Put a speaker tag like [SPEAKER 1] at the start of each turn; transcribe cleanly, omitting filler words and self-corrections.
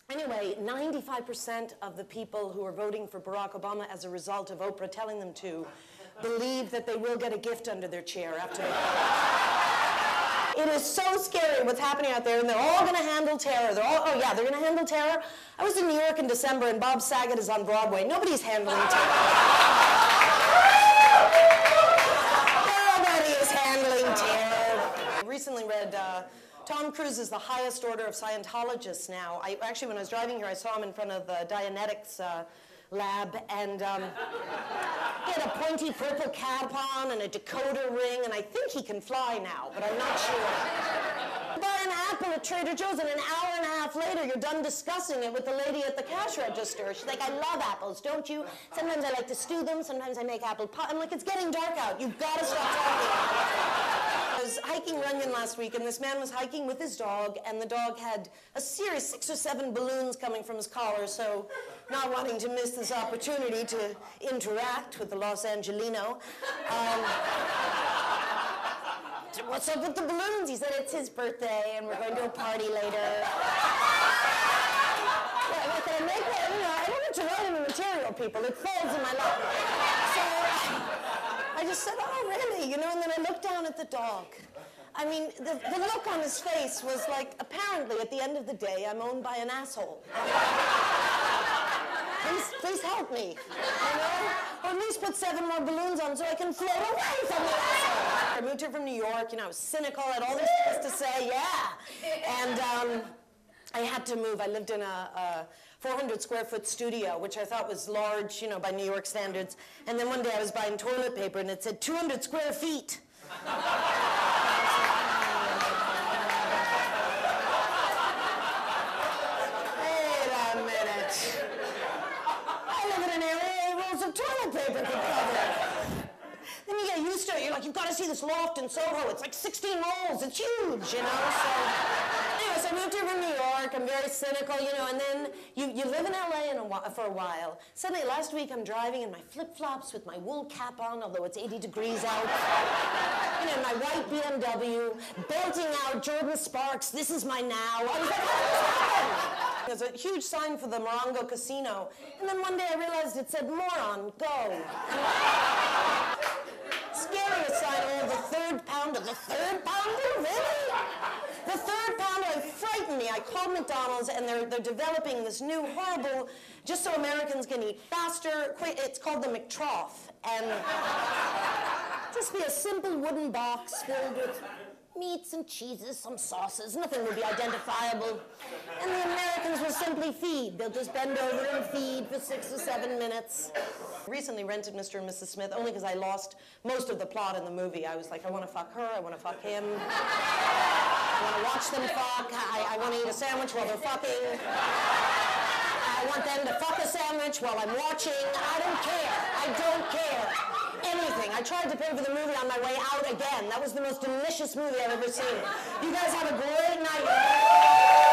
[SPEAKER 1] Anyway, 95% of the people who are voting for Barack Obama as a result of Oprah telling them to believe that they will get a gift under their chair after they vote. It is so scary what's happening out there, and they're all going to handle terror. They're all, oh yeah, they're going to handle terror. I was in New York in December, and Bob Saget is on Broadway. Nobody's handling terror. Nobody is handling terror. I recently read Tom Cruise is the highest order of Scientologists now. Actually, when I was driving here, I saw him in front of the Dianetics lab, and he had a pointy purple cap on and a decoder ring, and I think he can fly now, but I'm not sure. Buy an apple at Trader Joe's, and an hour and a half later, you're done discussing it with the lady at the cash register. She's like, I love apples, don't you? Sometimes I like to stew them, sometimes I make apple pie. I'm like, it's getting dark out. You've got to stop talking. I was hiking Runyon last week, and this man was hiking with his dog, and the dog had a series, 6 or 7 balloons coming from his collar, so not wanting to miss this opportunity to interact with the Los Angelino. What's up with the balloons? He said it's his birthday, and we're going to a party later. I said, I don't get to write any material, people. It falls in my lap. So I just said, oh, really? You know, and then I looked down at the dog. I mean, the look on his face was like, apparently, at the end of the day, I'm owned by an asshole. Please help me, you know? Or at least put 7 more balloons on so I can float away from the asshole. I moved here from New York, you know, I was cynical, I had all these things to say, yeah. And I had to move. I lived in a 400-square-foot studio, which I thought was large, you know, by New York standards. And then one day I was buying toilet paper, and it said 200 square feet. Wait a minute. I live in an area where rolls of toilet paper could cover. Then you get used to it. You're like, you've got to see this loft in Soho. It's like 16 rolls. It's huge, you know? So, anyway, so I moved here from New York. I'm very cynical, you know, and then you live in LA for a while. Suddenly, last week, I'm driving in my flip-flops with my wool cap on, although it's 80 degrees out. You know, my white BMW, belting out Jordan Sparks, this is my now. I was like, what is There's a huge sign for the Morongo Casino. And then one day I realized it said, moron, go. Scariest sign, oh, the 3rd pounder. The 3rd pounder? Really? The 3rd pounder frightened me. I called McDonald's, and they're developing this new horrible, just so Americans can eat faster, quick. It's called the McTrough. And just be a simple wooden box filled with meats and cheeses, some sauces. Nothing would be identifiable. And the Americans will simply feed. They'll just bend over and feed for 6 or 7 minutes. I recently rented Mr. and Mrs. Smith only because I lost most of the plot in the movie. I was like, I want to fuck her, I want to fuck him. I want to watch them fuck. I want to eat a sandwich while they're fucking. I want them to fuck a sandwich while I'm watching. I don't care. I don't care. Anything. I tried to pay for the movie on my way out again. That was the most delicious movie I've ever seen. You guys have a great night.